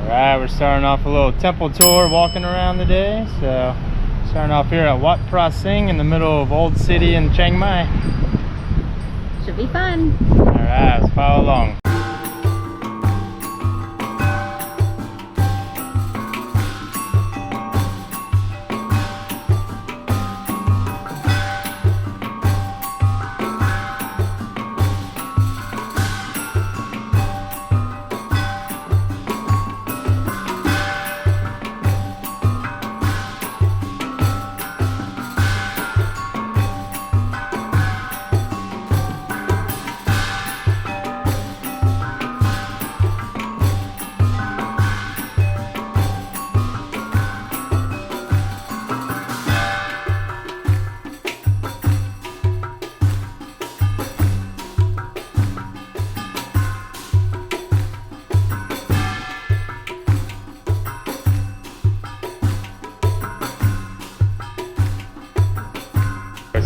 Alright, we're starting off a little temple tour, walking around today. So, starting off here at Wat Phra Sing in the middle of Old City in Chiang Mai. Should be fun. Alright, let's follow along.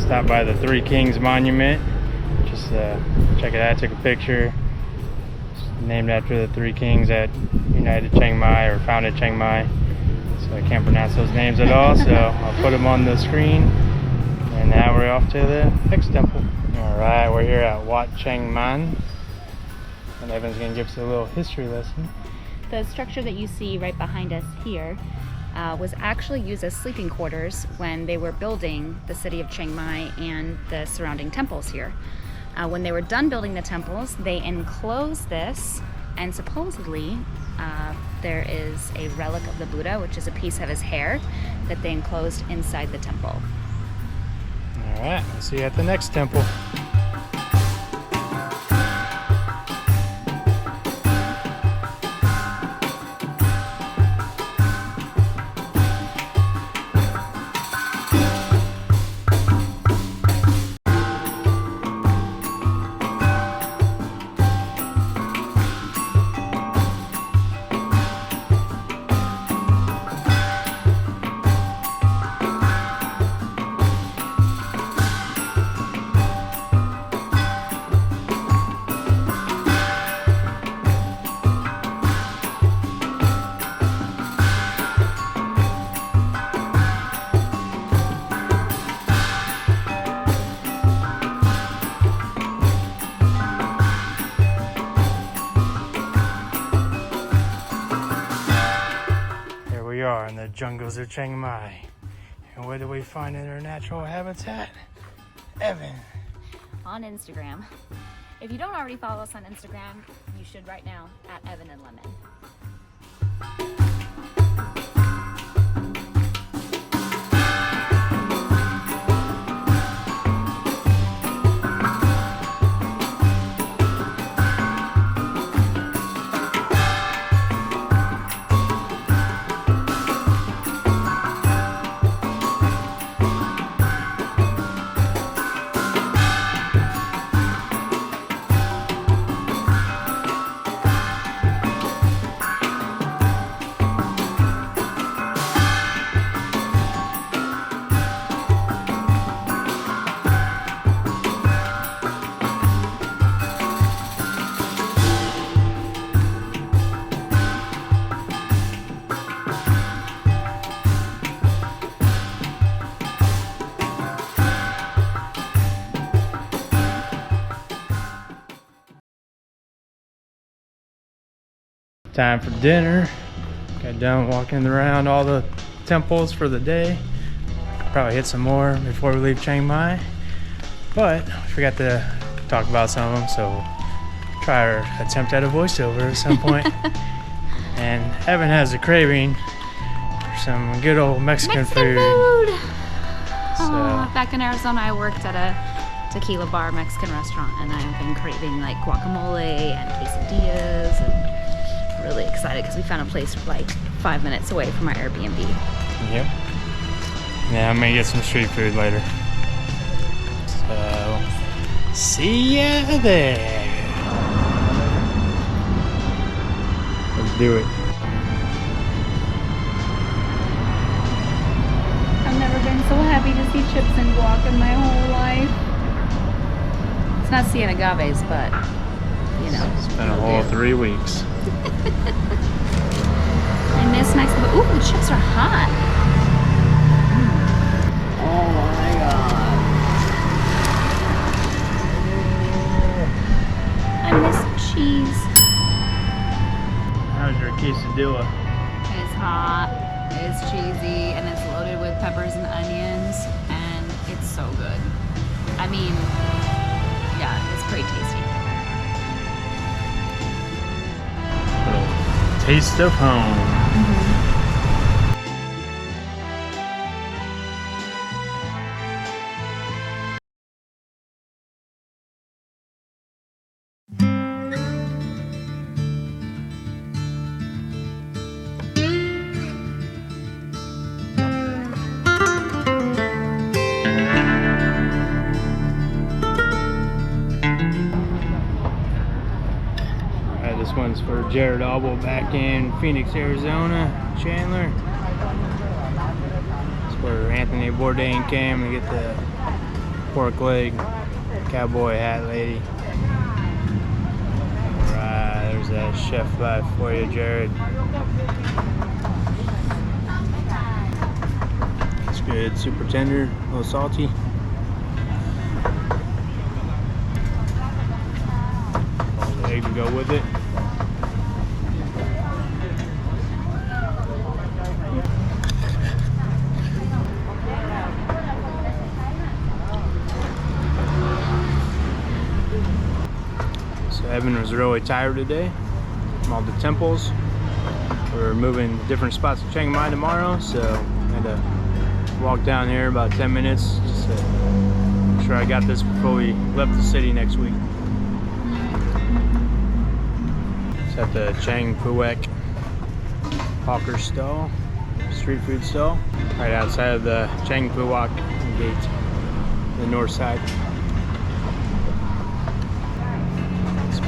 Stopped by the Three Kings Monument. Just check it out. Took a picture. It's named after the three kings that united Chiang Mai or founded Chiang Mai. So I can't pronounce those names at all. So I'll put them on the screen. And now we're off to the next temple. All right, we're here at Wat Chiang Man, and Evan's gonna give us a little history lesson. The structure that you see right behind us here was actually used as sleeping quarters when they were building the city of Chiang Mai and the surrounding temples here. When they were done building the temples, they enclosed this, and supposedly there is a relic of the Buddha, which is a piece of his hair, that they enclosed inside the temple. All right, we'll see you at the next temple. We are in the jungles of Chiang Mai. And where do we find in their natural habitat? Evan. On Instagram. If you don't already follow us on Instagram, you should right now, at Evan and Lemon. Time for dinner. Got done walking around all the temples for the day. Probably hit some more before we leave Chiang Mai, but we forgot to talk about some of them, so we'll try our attempt at a voiceover at some point. And Evan has a craving for some good old Mexican food. So, back in Arizona, I worked at a tequila bar Mexican restaurant, and I've been craving like guacamole and quesadillas, and really excited because we found a place like 5 minutes away from our Airbnb. Yep. Yeah, I'm gonna get some street food later. So, see ya there. Let's do it. I've never been so happy to see chips and guac in my whole life. It's not seeing agaves, but you know. It's been a whole 3 weeks. And this nice little, ooh, the chips are hot. Oh my god. I miss cheese. How's your quesadilla? It's hot, it's cheesy, and it's loaded with peppers and onions, and it's so good. I mean, yeah, it's pretty tasty. Little taste of home. This one's for Jared Albo back in Phoenix, Arizona. Chandler. It's for Anthony Bourdain came to get the pork leg cowboy hat lady. Alright, there's that chef life for you, Jared. It's good, super tender, a little salty. The egg to go with it. Evan was really tired today from all the temples. We're moving to different spots in Chiang Mai tomorrow, so I had to walk down here about 10 minutes just to make sure I got this before we left the city next week. It's at the Chiang Puek hawker stall, street food stall, right outside of the Chiang Puek gate, the north side.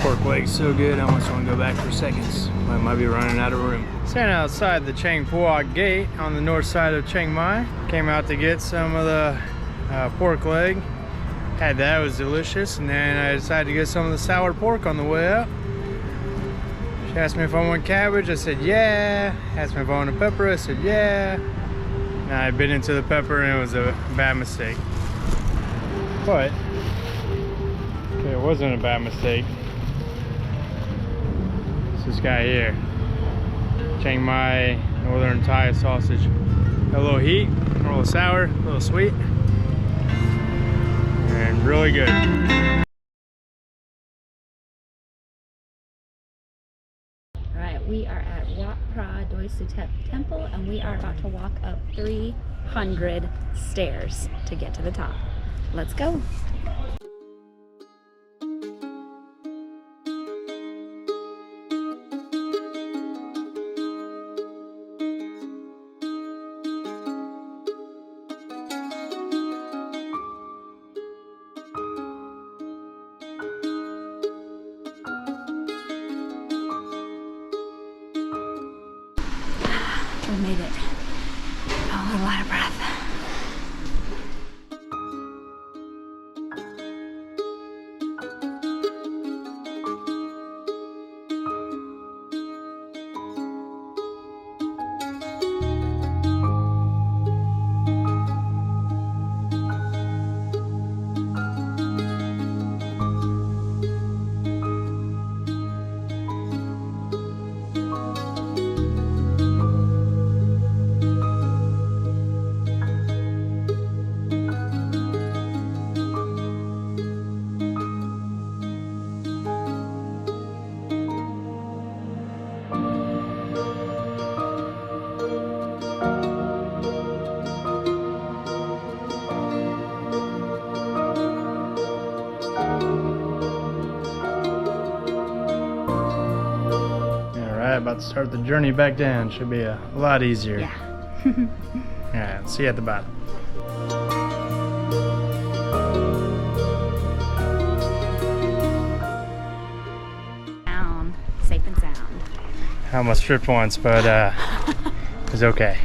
Pork leg's so good, I almost want to go back for seconds. I might be running out of room. Standing outside the Chiang Puek gate on the north side of Chiang Mai. Came out to get some of the pork leg. Had that, it was delicious. And then I decided to get some of the sour pork on the way up. She asked me if I want cabbage, I said yeah. Asked me if I wanted pepper, I said yeah. And I bit into the pepper and it was a bad mistake. But, okay, it wasn't a bad mistake. This guy here, Chiang Mai Northern Thai sausage. Got a little heat, a little sour, a little sweet, and really good. All right, we are at Wat Phra Doi Suthep Temple, and we are about to walk up 300 stairs to get to the top. Let's go. We made it. Oh, a lot of breath. About to start the journey back down. Should be a lot easier. Yeah. Alright, see you at the bottom. Down, safe and sound. I almost tripped once, but it was okay.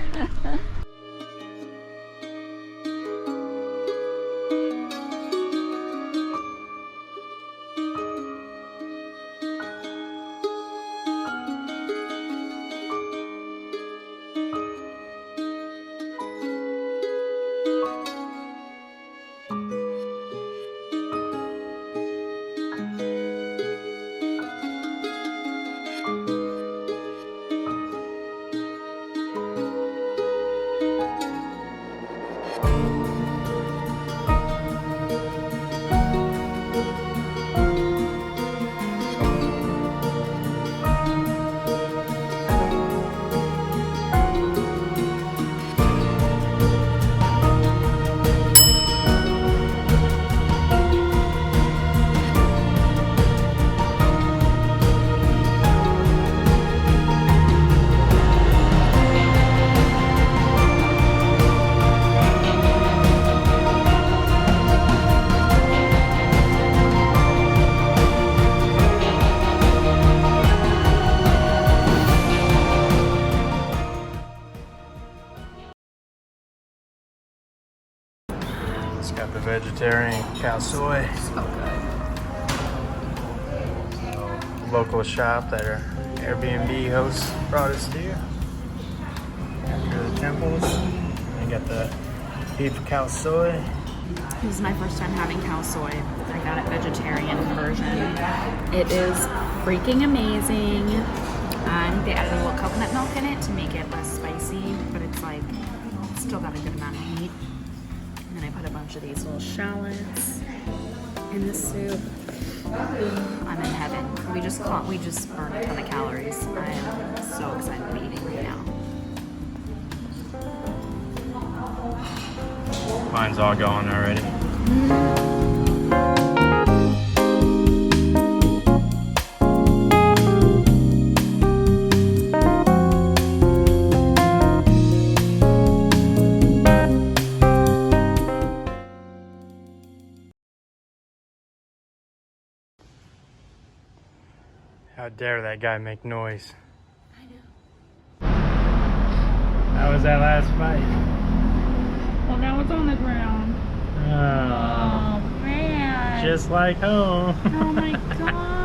vegetarian cow soy. So good. Local shop that our Airbnb host brought us to. After the temples, I got the beef cow soy. This is my first time having cow soy. I got it vegetarian version. It is freaking amazing. I think they added a little coconut milk in it to make it less spicy, but it's like, it's still got a good amount of heat. And then I put a bunch of these little shallots in the soup. I'm in heaven. We just burned a ton of calories. I am so excited to be eating right now. Mine's all gone already. How dare that guy make noise? I know. How was that last fight? Well, now it's on the ground. Oh, Oh, man. just like home. Oh, my God.